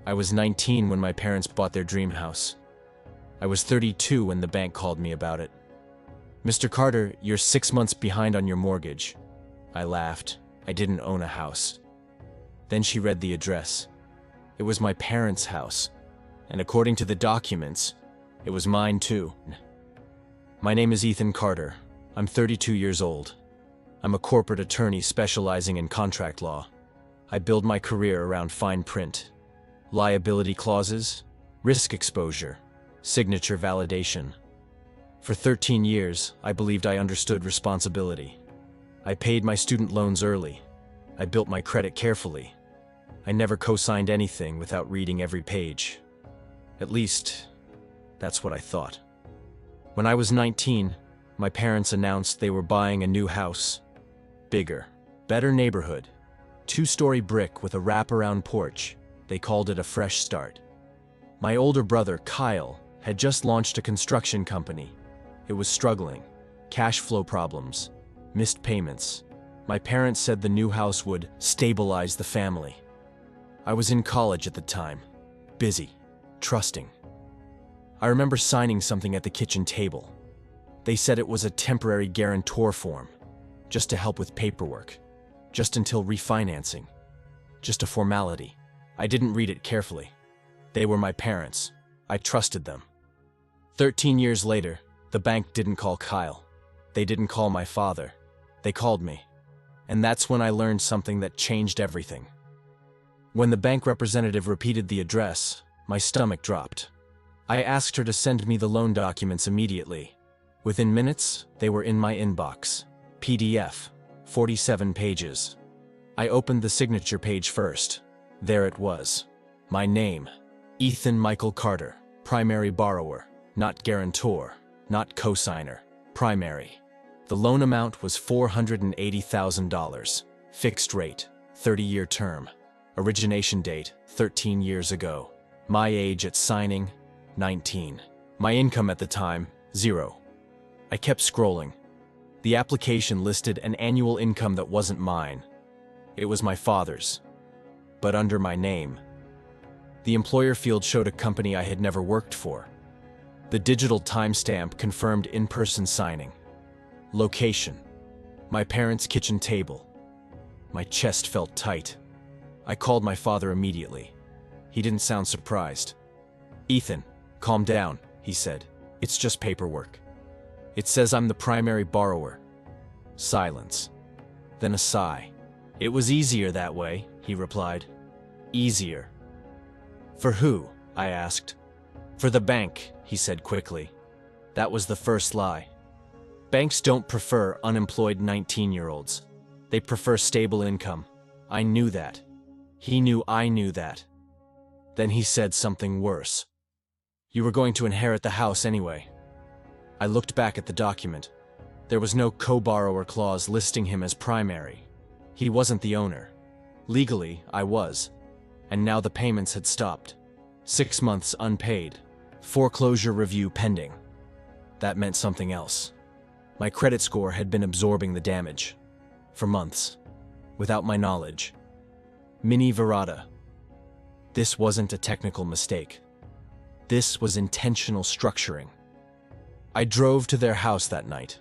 I was 19 when my parents bought their dream house. I was 32 when the bank called me about it. "Mr. Carter, you're 6 months behind on your mortgage." I laughed. I didn't own a house. Then she read the address. It was my parents' house, and according to the documents, it was mine too. "My name is Ethan Carter. I'm 32 years old. I'm a corporate attorney specializing in contract law. I build my career around fine print, liability clauses, risk exposure, signature validation. For 13 years, I believed I understood responsibility. I paid my student loans early. I built my credit carefully. I never co-signed anything without reading every page. At least, that's what I thought. When I was 19, my parents announced they were buying a new house. Bigger, better neighborhood. 2-story brick with a wraparound porch. They called it a fresh start. My older brother, Kyle, had just launched a construction company. It was struggling. Cash flow problems. Missed payments. My parents said the new house would stabilize the family. I was in college at the time. Busy. Trusting. I remember signing something at the kitchen table. They said it was a temporary guarantor form, just to help with paperwork, just until refinancing, just a formality. I didn't read it carefully. They were my parents. I trusted them. 13 years later, the bank didn't call Kyle. They didn't call my father. They called me. And that's when I learned something that changed everything. When the bank representative repeated the address, my stomach dropped. I asked her to send me the loan documents immediately. Within minutes, they were in my inbox. PDF, 47 pages. I opened the signature page first. There it was. My name, Ethan Michael Carter, primary borrower, not guarantor, not cosigner, primary. The loan amount was $480,000. Fixed rate, 30-year term. Origination date, 13 years ago. My age at signing, 19. My income at the time, 0. I kept scrolling. The application listed an annual income that wasn't mine. It was my father's, but under my name. The employer field showed a company I had never worked for. The digital timestamp confirmed in-person signing. Location: my parents' kitchen table. My chest felt tight. I called my father immediately. He didn't sound surprised. "Ethan, calm down," he said. "It's just paperwork. It says I'm the primary borrower." Silence. Then a sigh. "It was easier that way," he replied. "Easier." "For who?" I asked. "For the bank," he said quickly. That was the first lie. Banks don't prefer unemployed 19-year-olds. They prefer stable income. I knew that. He knew I knew that. Then he said something worse. "You were going to inherit the house anyway." I looked back at the document. There was no co-borrower clause listing him as primary. He wasn't the owner. Legally, I was. And now the payments had stopped. 6 months unpaid. Foreclosure review pending. That meant something else. My credit score had been absorbing the damage. For months. Without my knowledge. Mini Verada. This wasn't a technical mistake. This was intentional structuring. I drove to their house that night.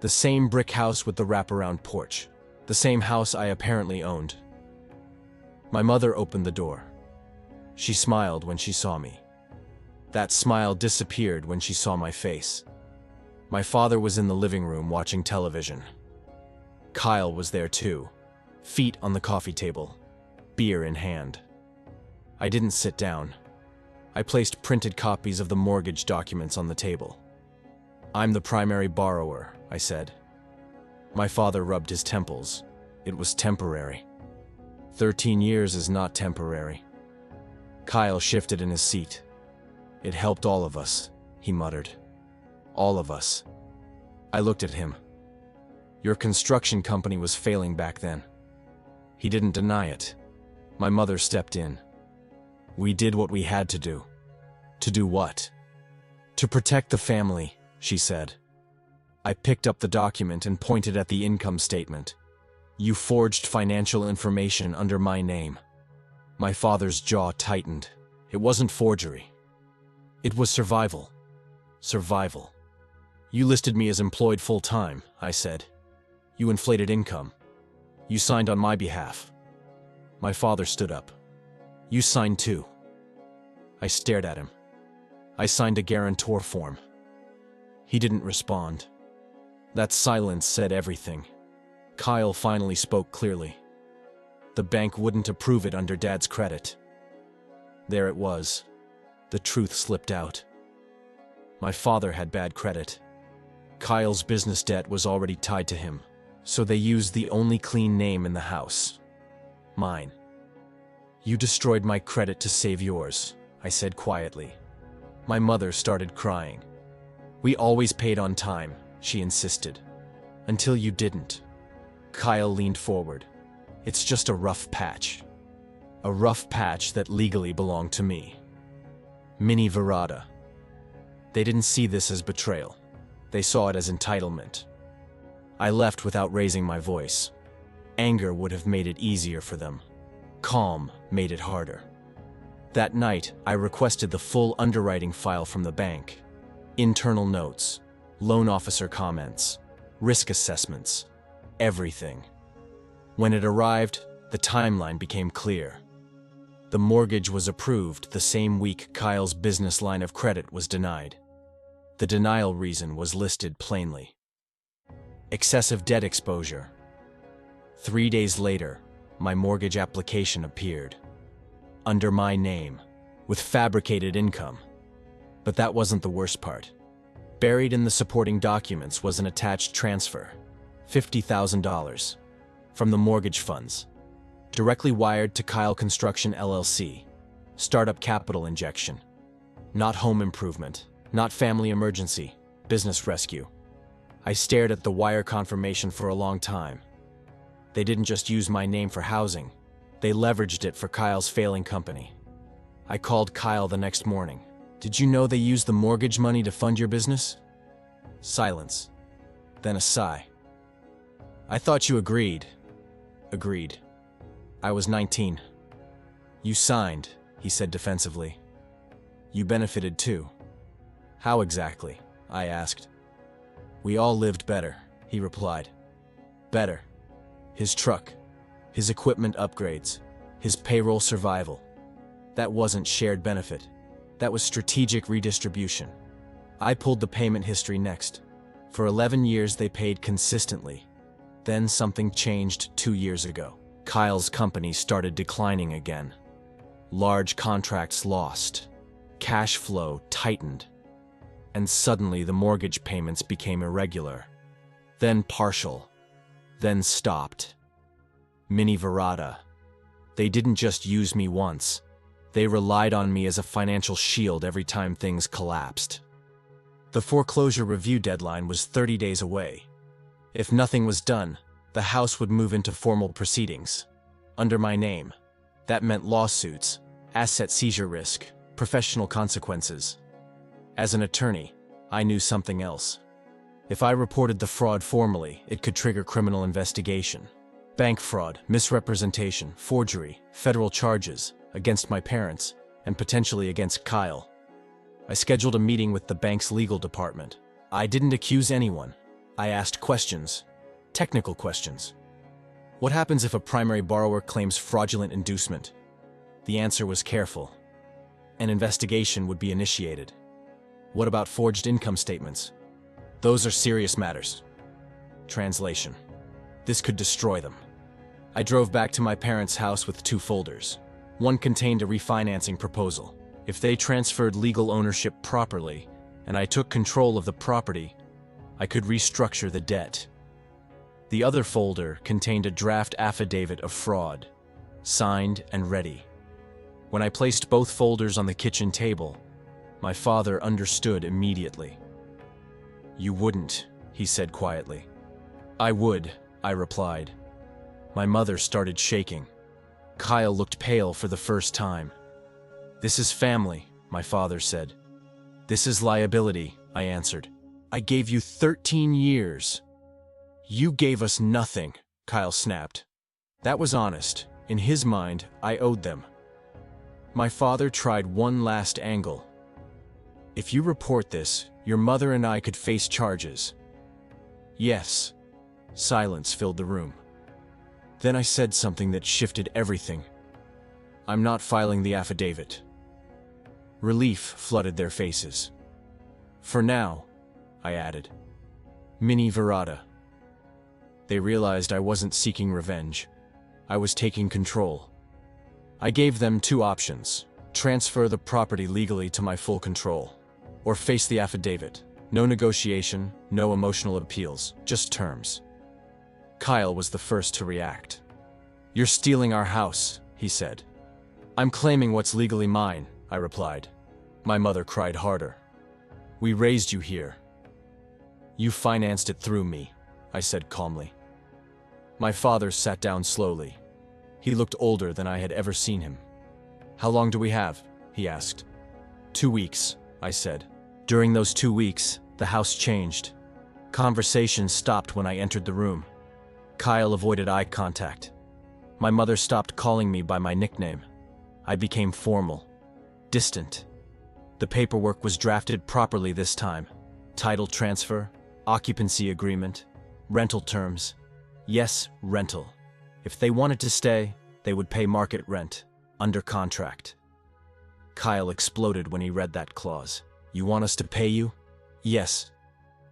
The same brick house with the wraparound porch. The same house I apparently owned. My mother opened the door. She smiled when she saw me. That smile disappeared when she saw my face. My father was in the living room watching television. Kyle was there too, feet on the coffee table, beer in hand. I didn't sit down. I placed printed copies of the mortgage documents on the table. "I'm the primary borrower," I said. My father rubbed his temples. It was temporary. 13 years is not temporary. Kyle shifted in his seat. "It helped all of us," he muttered. "All of us." I looked at him. "Your construction company was failing back then." He didn't deny it. My mother stepped in. "We did what we had to do." "To do what?" "To protect the family," she said. I picked up the document and pointed at the income statement. "You forged financial information under my name." My father's jaw tightened. It wasn't forgery. It was survival. Survival. You listed me as employed full-time, I said. You inflated income. You signed on my behalf. My father stood up. You signed too. I stared at him. I signed a guarantor form. He didn't respond. That silence said everything. Kyle finally spoke clearly. The bank wouldn't approve it under Dad's credit. There it was. The truth slipped out. My father had bad credit. Kyle's business debt was already tied to him, so they used the only clean name in the house. Mine. You destroyed my credit to save yours, I said quietly. My mother started crying. We always paid on time, she insisted. Until you didn't. Kyle leaned forward. It's just a rough patch. A rough patch that legally belonged to me. Mini Verada. They didn't see this as betrayal. They saw it as entitlement. I left without raising my voice. Anger would have made it easier for them. Calm made it harder. That night, I requested the full underwriting file from the bank. Internal notes, loan officer comments, risk assessments, everything. When it arrived, the timeline became clear. The mortgage was approved the same week Kyle's business line of credit was denied. The denial reason was listed plainly. Excessive debt exposure. 3 days later, my mortgage application appeared. Under my name, with fabricated income. But that wasn't the worst part. Buried in the supporting documents was an attached transfer, $50,000, from the mortgage funds, directly wired to Kyle Construction LLC, startup capital injection. Not home improvement, not family emergency, business rescue. I stared at the wire confirmation for a long time. They didn't just use my name for housing, they leveraged it for Kyle's failing company. I called Kyle the next morning. Did you know they used the mortgage money to fund your business? Silence. Then a sigh. I thought you agreed. Agreed. I was 19. You signed, he said defensively. You benefited too. How exactly? I asked. We all lived better, he replied. Better. His truck, his equipment upgrades, his payroll survival. That wasn't shared benefit. That was strategic redistribution. I pulled the payment history next. For 11 years they paid consistently. Then something changed 2 years ago. Kyle's company started declining again. Large contracts lost. Cash flow tightened. And suddenly the mortgage payments became irregular. Then partial. Then stopped. Mini Verada. They didn't just use me once. They relied on me as a financial shield every time things collapsed. The foreclosure review deadline was 30 days away. If nothing was done, the house would move into formal proceedings. Under my name. That meant lawsuits, asset seizure risk, professional consequences. As an attorney, I knew something else. If I reported the fraud formally, it could trigger criminal investigation. Bank fraud, misrepresentation, forgery, federal charges against my parents, and potentially against Kyle. I scheduled a meeting with the bank's legal department. I didn't accuse anyone. I asked questions. Technical questions. What happens if a primary borrower claims fraudulent inducement? The answer was careful. An investigation would be initiated. What about forged income statements? Those are serious matters. Translation. This could destroy them. I drove back to my parents' house with 2 folders. One contained a refinancing proposal. If they transferred legal ownership properly, and I took control of the property, I could restructure the debt. The other folder contained a draft affidavit of fraud, signed and ready. When I placed both folders on the kitchen table, my father understood immediately. You wouldn't, he said quietly. I would, I replied. My mother started shaking. Kyle looked pale for the first time. This is family, my father said. This is liability, I answered. I gave you 13 years. You gave us nothing, Kyle snapped. That was honest. In his mind, I owed them. My father tried one last angle. If you report this, your mother and I could face charges. Yes. Silence filled the room. Then I said something that shifted everything. I'm not filing the affidavit. Relief flooded their faces. For now, I added. Mini Verada. They realized I wasn't seeking revenge. I was taking control. I gave them two options: transfer the property legally to my full control, or face the affidavit. No negotiation, no emotional appeals, just terms. Kyle was the first to react. You're stealing our house, he said. I'm claiming what's legally mine, I replied. My mother cried harder. We raised you here. You financed it through me, I said calmly. My father sat down slowly. He looked older than I had ever seen him. How long do we have? He asked. 2 weeks, I said. During those 2 weeks, the house changed. Conversation stopped when I entered the room. Kyle avoided eye contact. My mother stopped calling me by my nickname. I became formal, distant. The paperwork was drafted properly this time. Title transfer, occupancy agreement, rental terms. Yes, rental. If they wanted to stay, they would pay market rent, under contract. Kyle exploded when he read that clause. You want us to pay you? Yes.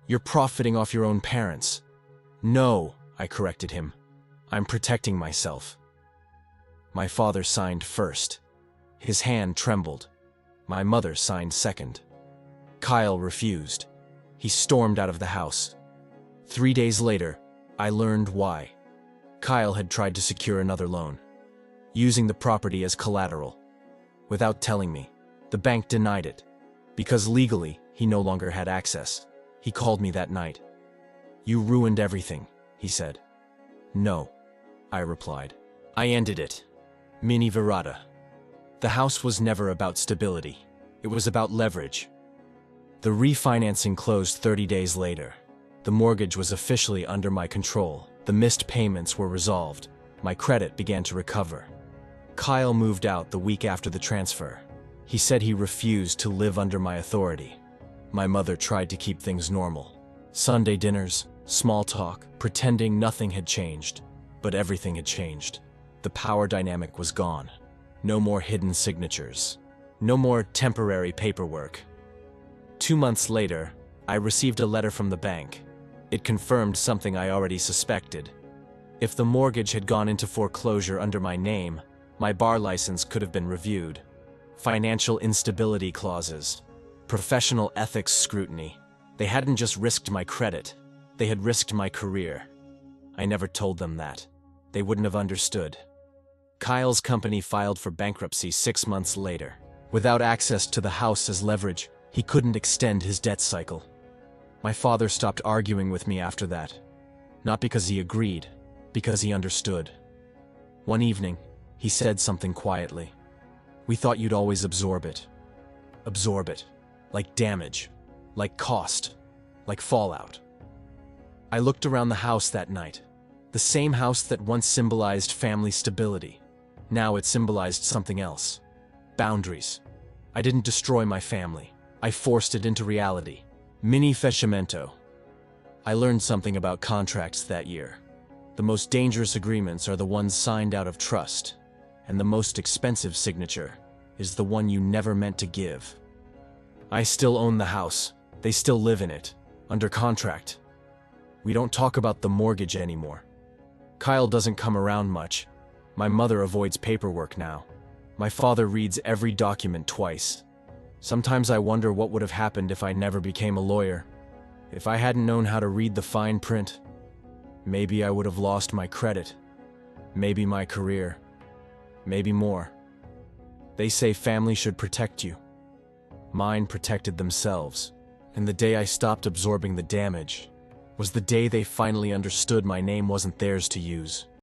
You're profiting off your own parents. No, I corrected him. I'm protecting myself. My father signed first. His hand trembled. My mother signed second. Kyle refused. He stormed out of the house. 3 days later, I learned why. Kyle had tried to secure another loan, using the property as collateral. Without telling me, the bank denied it, because legally he no longer had access. He called me that night. You ruined everything, he said. No, I replied. I ended it. Mini Verada. The house was never about stability. It was about leverage. The refinancing closed 30 days later. The mortgage was officially under my control. The missed payments were resolved. My credit began to recover. Kyle moved out the week after the transfer. He said he refused to live under my authority. My mother tried to keep things normal. Sunday dinners, small talk, pretending nothing had changed. But everything had changed. The power dynamic was gone. No more hidden signatures. No more temporary paperwork. 2 months later, I received a letter from the bank. It confirmed something I already suspected. If the mortgage had gone into foreclosure under my name, my bar license could have been reviewed. Financial instability clauses. Professional ethics scrutiny. They hadn't just risked my credit. They had risked my career. I never told them that. They wouldn't have understood. Kyle's company filed for bankruptcy 6 months later. Without access to the house as leverage, he couldn't extend his debt cycle. My father stopped arguing with me after that. Not because he agreed, because he understood. One evening, he said something quietly. We thought you'd always absorb it. Absorb it. Like damage. Like cost. Like fallout. I looked around the house that night. The same house that once symbolized family stability. Now it symbolized something else. Boundaries. I didn't destroy my family. I forced it into reality. Mini fictional. I learned something about contracts that year. The most dangerous agreements are the ones signed out of trust, and the most expensive signature is the one you never meant to give. I still own the house. They still live in it, under contract. We don't talk about the mortgage anymore. Kyle doesn't come around much. My mother avoids paperwork now. My father reads every document twice. Sometimes I wonder what would have happened if I never became a lawyer. If I hadn't known how to read the fine print, maybe I would have lost my credit. Maybe my career. Maybe more. They say family should protect you. Mine protected themselves. And the day I stopped absorbing the damage was the day they finally understood my name wasn't theirs to use.